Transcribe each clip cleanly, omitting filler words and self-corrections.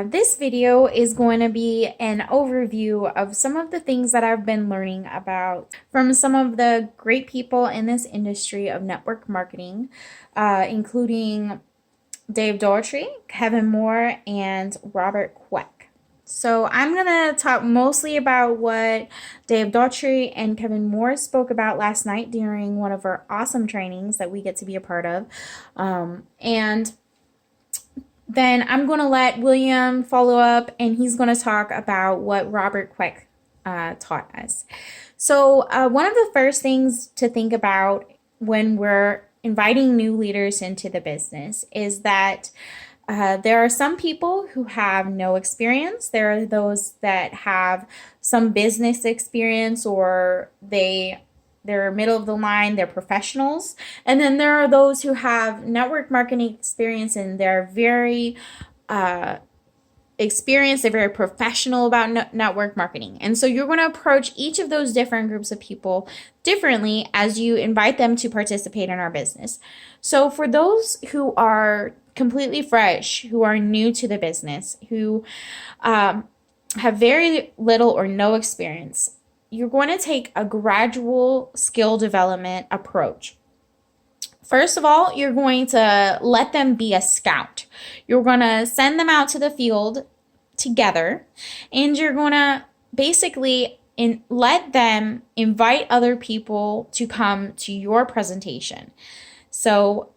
This video is going to be an overview of some of the things that I've been learning about from some of the great people in this industry of network marketing, including Dave Daughtrey, Kevin Moore, and Robert Quek. So I'm going to talk mostly about what Dave Daughtrey and Kevin Moore spoke about last night during one of our awesome trainings that we get to be a part of. And then I'm going to let William follow up, and he's going to talk about what Robert Quek taught us. So one of the first things to think about when we're inviting new leaders into the business is that there are some people who have no experience. There are those that have some business experience, or they're middle of the line, they're professionals. And then there are those who have network marketing experience and they're very experienced, they're very professional about network marketing. And so you're going to approach each of those different groups of people differently as you invite them to participate in our business. So for those who are completely fresh, who are new to the business, who have very little or no experience, you're going to take a gradual skill development approach. First of all, you're going to let them be a scout. You're going to send them out to the field together, and you're going to basically let them invite other people to come to your presentation. So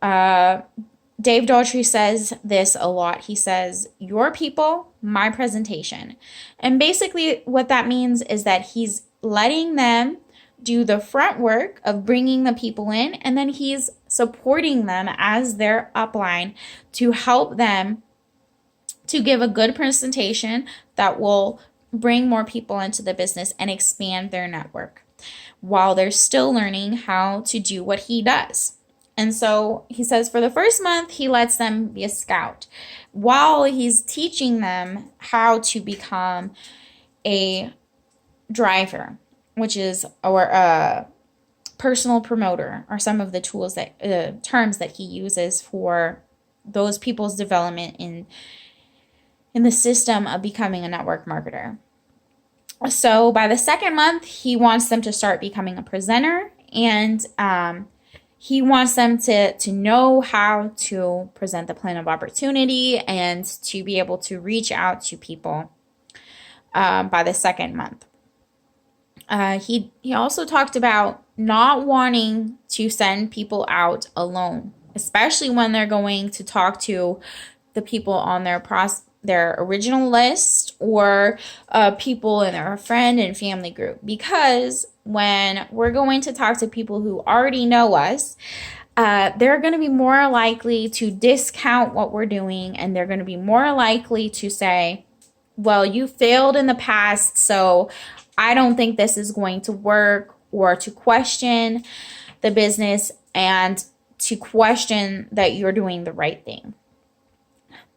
Dave Daughtrey says this a lot. He says, your people, my presentation. And basically what that means is that he's letting them do the front work of bringing the people in, and then he's supporting them as their upline to help them to give a good presentation that will bring more people into the business and expand their network while they're still learning how to do what he does. And so he says for the first month, he lets them be a scout while he's teaching them how to become a driver, which is a personal promoter, are some of the tools that terms that he uses for those people's development in the system of becoming a network marketer. So by the second month, he wants them to start becoming a presenter, and he wants them to know how to present the plan of opportunity and to be able to reach out to people by the second month. He also talked about not wanting to send people out alone, especially when they're going to talk to the people on their original list, or people in their friend and family group. Because when we're going to talk to people who already know us, they're going to be more likely to discount what we're doing, and they're going to be more likely to say, well, you failed in the past, so I don't think this is going to work, or to question the business and to question that you're doing the right thing.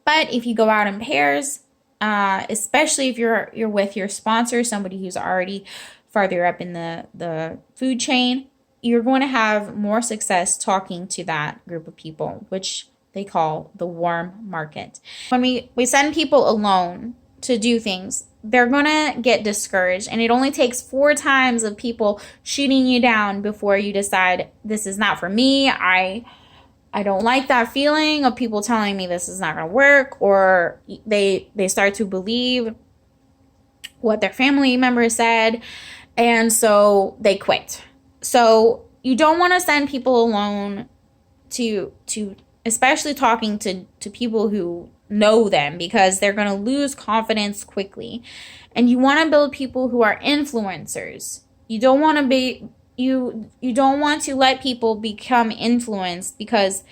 But if you go out in pairs, especially if you're with your sponsor, somebody who's already farther up in the food chain, you're going to have more success talking to that group of people, which they call the warm market. When we send people alone to do things, they're going to get discouraged, and it only takes 4 times of people shooting you down before you decide, this is not for me. I don't like that feeling of people telling me this is not going to work, or they start to believe what their family members said, and so they quit. So you don't want to send people alone to especially talking to people who know them, because they're going to lose confidence quickly. And you want to build people who are influencers. You don't want to let people become influenced, because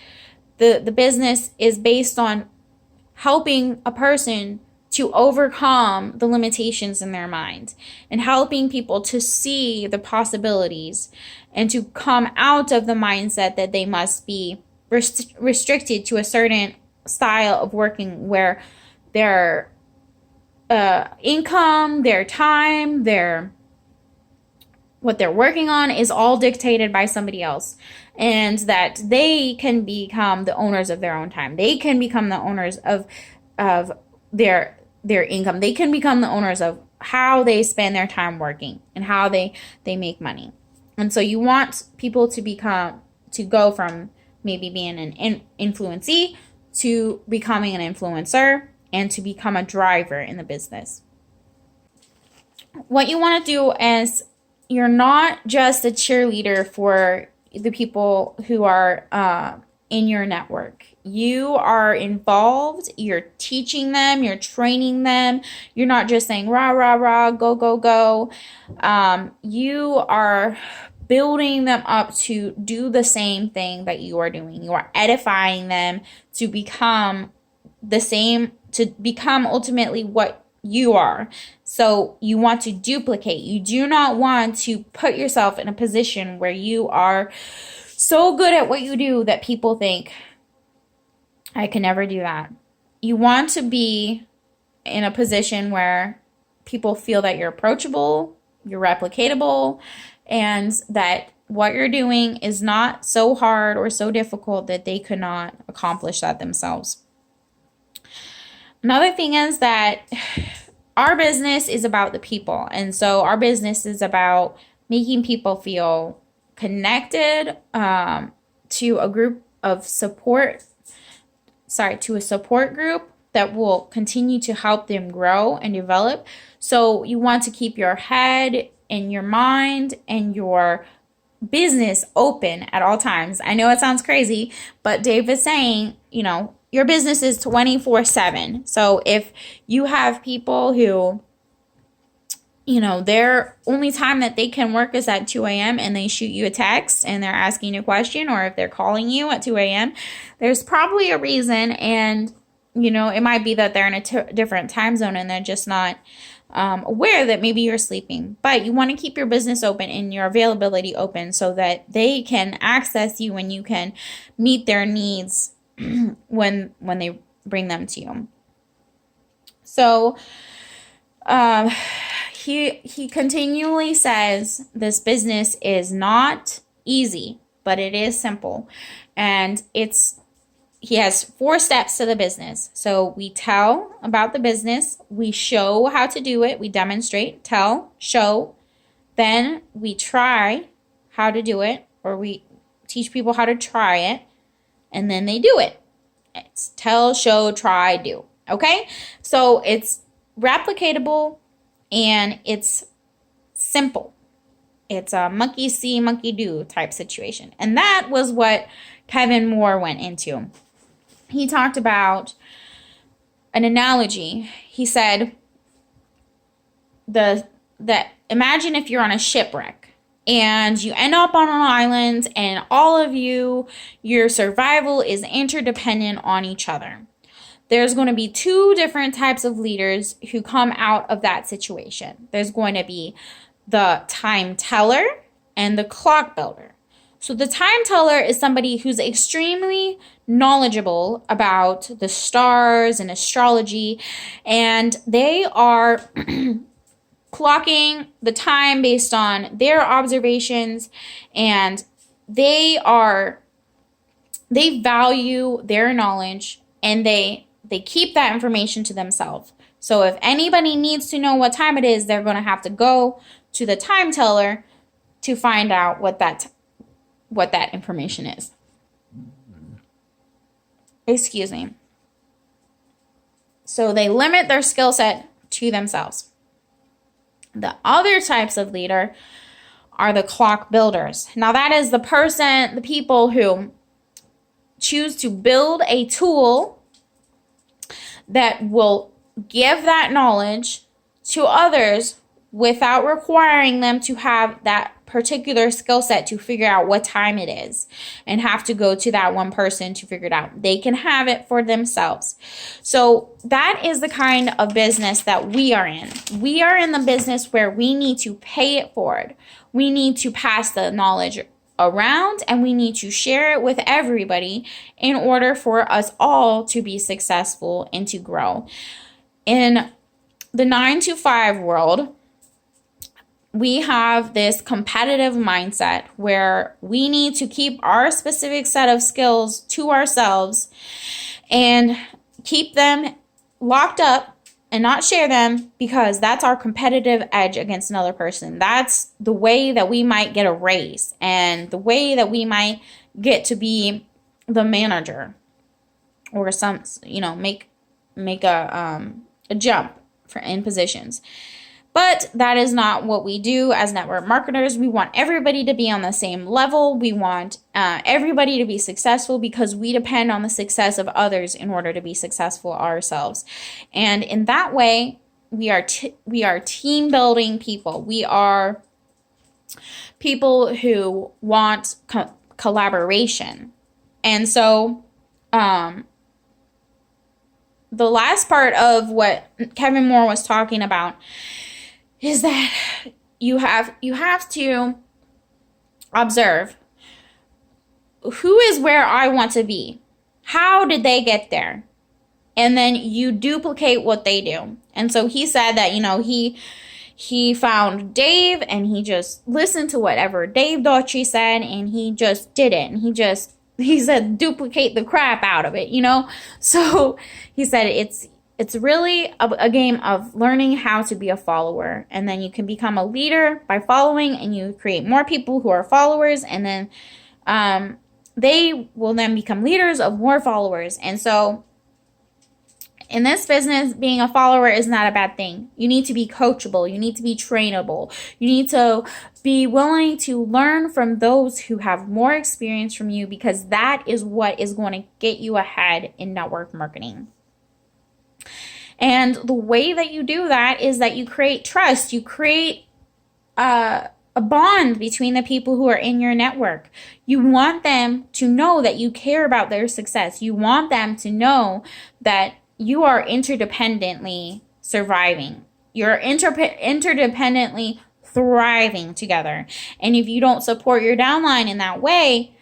the business is based on helping a person to overcome the limitations in their mind, and helping people to see the possibilities and to come out of the mindset that they must be restricted to a certain style of working, where their income, their time, what they're working on is all dictated by somebody else, and that they can become the owners of their own time. They can become the owners of their their income. They can become the owners of how they spend their time working and how they make money. And so you want people to go from maybe being an influencee to becoming an influencer and to become a driver in the business. What you want to do is, you're not just a cheerleader for the people who are in your network. You are involved. You're teaching them. You're training them. You're not just saying rah, rah, rah, go, go, go. You are building them up to do the same thing that you are doing. You are edifying them to become the same, to become ultimately what you are. So you want to duplicate. You do not want to put yourself in a position where you are so good at what you do that people think, I can never do that. You want to be in a position where people feel that you're approachable, you're replicatable, and that what you're doing is not so hard or so difficult that they could not accomplish that themselves. Another thing is that our business is about the people. And so our business is about making people feel connected to a group of support, to a support group that will continue to help them grow and develop. So you want to keep your head and your mind and your business open at all times. I know it sounds crazy, but Dave is saying, your business is 24/7. So if you have people who, their only time that they can work is at 2 a.m. and they shoot you a text and they're asking you a question, or if they're calling you at 2 a.m., there's probably a reason. And, it might be that they're in a different time zone and they're just not aware that maybe you're sleeping. But you want to keep your business open and your availability open so that they can access you and you can meet their needs when they bring them to you. So he continually says this business is not easy, but it is simple. And he has 4 steps to the business. So we tell about the business, we show how to do it, we demonstrate, tell, show, then we try how to do it, or we teach people how to try it, and then they do it. It's tell, show, try, do. Okay? So it's replicatable and it's simple. It's a monkey see, monkey do type situation. And that was what Kevin Moore went into. He talked about an analogy. He said, imagine if you're on a shipwreck and you end up on an island and all of your survival is interdependent on each other. There's going to be 2 different types of leaders who come out of that situation. There's going to be the time teller and the clock builder. So the time teller is somebody who's extremely knowledgeable about the stars and astrology, and they are clocking the time based on their observations, and they value their knowledge, and they keep that information to themselves. So if anybody needs to know what time it is, they're going to have to go to the time teller to find out what that information is. Excuse me. So they limit their skill set to themselves. The other types of leader are the clock builders. Now that is the people who choose to build a tool that will give that knowledge to others without requiring them to have that particular skill set to figure out what time it is and have to go to that one person to figure it out. They can have it for themselves. So that is the kind of business that we are in. We are in the business where we need to pay it forward. We need to pass the knowledge around and we need to share it with everybody in order for us all to be successful and to grow. In the 9-to-5 world, we have this competitive mindset where we need to keep our specific set of skills to ourselves and keep them locked up and not share them, because that's our competitive edge against another person. That's the way that we might get a raise and the way that we might get to be the manager or some, make a jump in positions. But that is not what we do as network marketers. We want everybody to be on the same level. We want everybody to be successful, because we depend on the success of others in order to be successful ourselves. And in that way, we are team building people. We are people who want collaboration. And so the last part of what Kevin Moore was talking about is that you have to observe, who is where I want to be? How did they get there? And then you duplicate what they do. And so he said that, he found Dave and he just listened to whatever Dave Daughtrey said and he just did it. And he said, duplicate the crap out of it, So he said it's really a game of learning how to be a follower. And then you can become a leader by following, and you create more people who are followers. And then they will then become leaders of more followers. And so in this business, being a follower is not a bad thing. You need to be coachable. You need to be trainable. You need to be willing to learn from those who have more experience from you, because that is what is going to get you ahead in network marketing. And the way that you do that is that you create trust. You create a bond between the people who are in your network. You want them to know that you care about their success. You want them to know that you are interdependently surviving. You're interdependently thriving together. And if you don't support your downline in that way,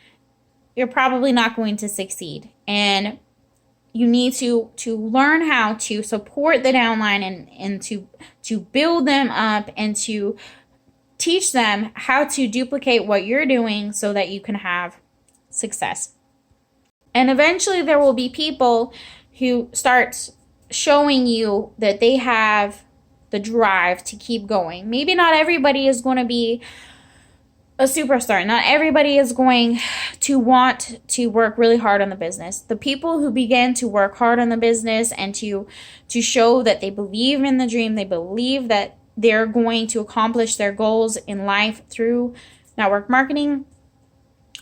you're probably not going to succeed. And you need to learn how to support the downline and to build them up and to teach them how to duplicate what you're doing so that you can have success. And eventually there will be people who start showing you that they have the drive to keep going. Maybe not everybody is going to be a superstar. Not everybody is going to want to work really hard on the business. The people who begin to work hard on the business and to show that they believe in the dream, they believe that they're going to accomplish their goals in life through network marketing,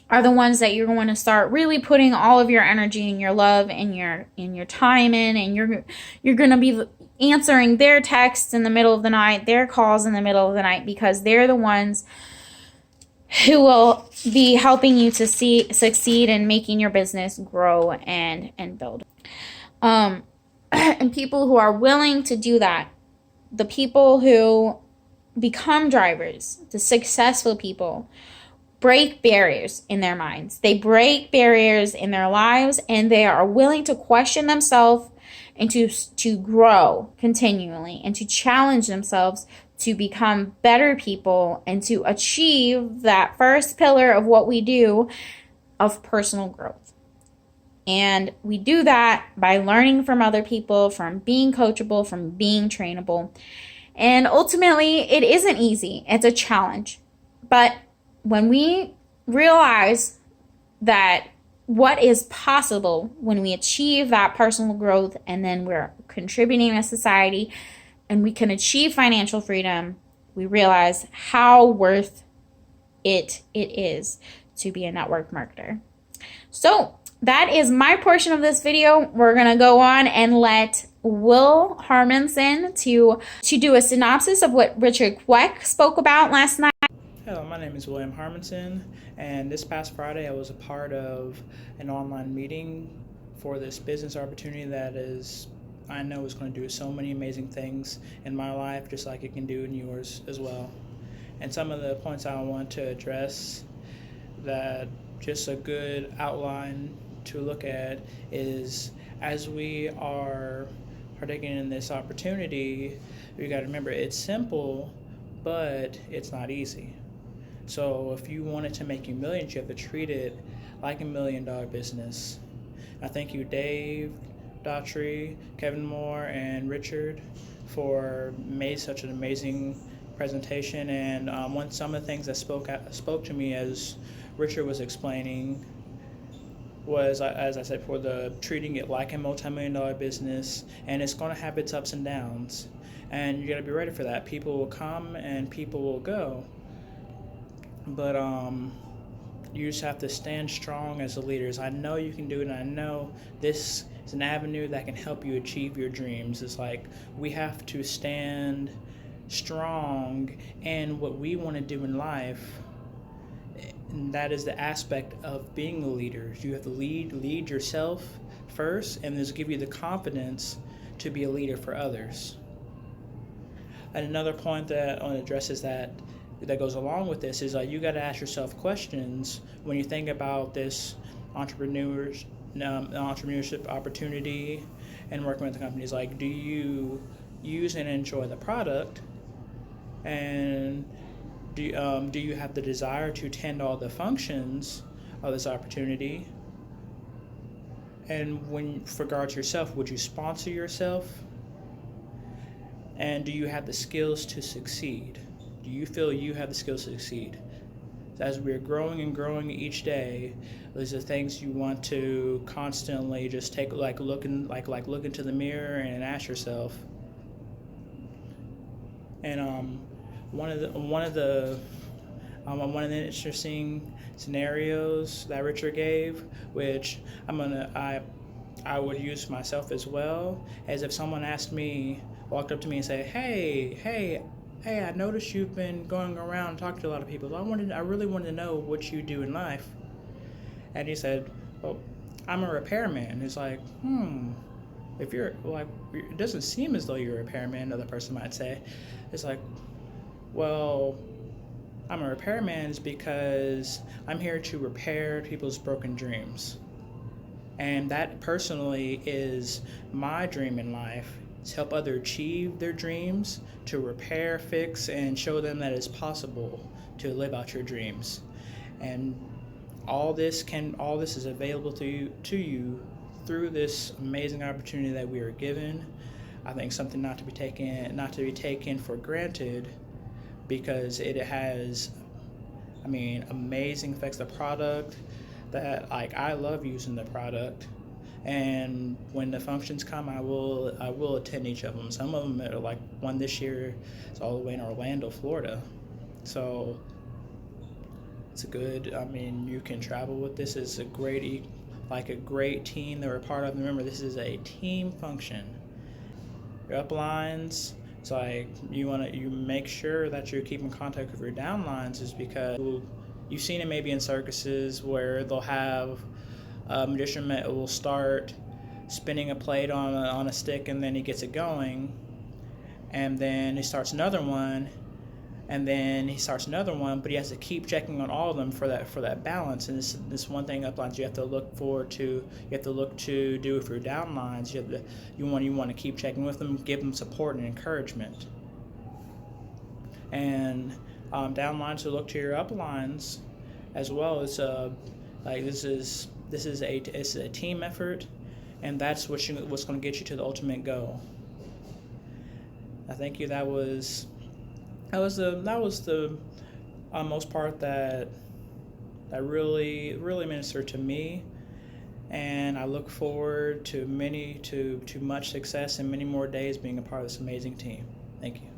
are the ones that you're going to start really putting all of your energy and your love and your time in, and you're going to be answering their texts in the middle of the night, their calls in the middle of the night, because they're the ones who will be helping you to succeed in making your business grow and build. And people who are willing to do that, the people who become drivers, the successful people, break barriers in their minds. They break barriers in their lives, and they are willing to question themselves and to grow continually and to challenge themselves to become better people and to achieve that first pillar of what we do, of personal growth. And we do that by learning from other people, from being coachable, from being trainable. And ultimately, it isn't easy. It's a challenge. But when we realize that what is possible when we achieve that personal growth, and then we're contributing to society and we can achieve financial freedom, we realize how worth it is to be a network marketer. So that is my portion of this video. We're going to go on and let Will Harmanson to do a synopsis of what Richard Quek spoke about last night. Hello, my name is William Harmanson, and this past Friday I was a part of an online meeting for this business opportunity that I know is going to do so many amazing things in my life, just like it can do in yours as well. And some of the points I want to address, that just a good outline to look at, is as we are partaking in this opportunity, we got to remember it's simple, but it's not easy. So if you want it to make you millions, you have to treat it like $1 million business. I thank you, Dave Daughtrey, Kevin Moore, and Richard for made such an amazing presentation. And some of the things that spoke to me as Richard was explaining was, as I said before, the treating it like a multi-million-dollar business, and it's going to have its ups and downs, and you got to be ready for that. People will come and people will go, but you just have to stand strong as the leaders. I know you can do it, and I know this is an avenue that can help you achieve your dreams. It's like we have to stand strong in what we want to do in life. And that is the aspect of being a leader. You have to lead yourself first, and this give you the confidence to be a leader for others. And another point that I want to address is that goes along with this is you got to ask yourself questions when you think about this entrepreneurship opportunity and working with the companies. Like, do you use and enjoy the product, and do you have the desire to attend all the functions of this opportunity? And when, with regard to yourself, would you sponsor yourself? And do you have the skills to succeed? Do you feel you have the skills to succeed? As we're growing and growing each day, these are things you want to constantly just take, look into the mirror and ask yourself. And one of the interesting scenarios that Richard gave, which I would use myself as well, as if someone walked up to me and said, hey, I noticed you've been going around and talking to a lot of people. I really wanted to know what you do in life. And he said, well, I'm a repairman. It's like, if you're like, it doesn't seem as though you're a repairman, another person might say. It's like, well, I'm a repairman because I'm here to repair people's broken dreams. And that personally is my dream in life, to help others achieve their dreams, to repair, fix, and show them that it's possible to live out your dreams. And all this is available to you through this amazing opportunity that we are given. I think something not to be taken for granted, because it has, amazing effects. The product that, I love using the product, and when the functions come, I will attend each of them. Some of them are like one this year, it's all the way in Orlando, Florida. So it's a good. You can travel with this. It's a great team that we're a part of. Remember, this is a team function. Your uplines, it's like you make sure that you keep in contact with your downlines, is because you've seen it maybe in circuses where they'll have a magician will start spinning a plate on a stick, and then he gets it going, and then he starts another one, and then he starts another one, but he has to keep checking on all of them for that balance. And this one thing uplines you have to look to do with your downlines. You want to keep checking with them, give them support and encouragement. And downlines to look to your uplines as well. It's it's a team effort, and that's what's going to get you to the ultimate goal. I thank you. That was the most part that really ministered to me, and I look forward to much success and many more days being a part of this amazing team. Thank you.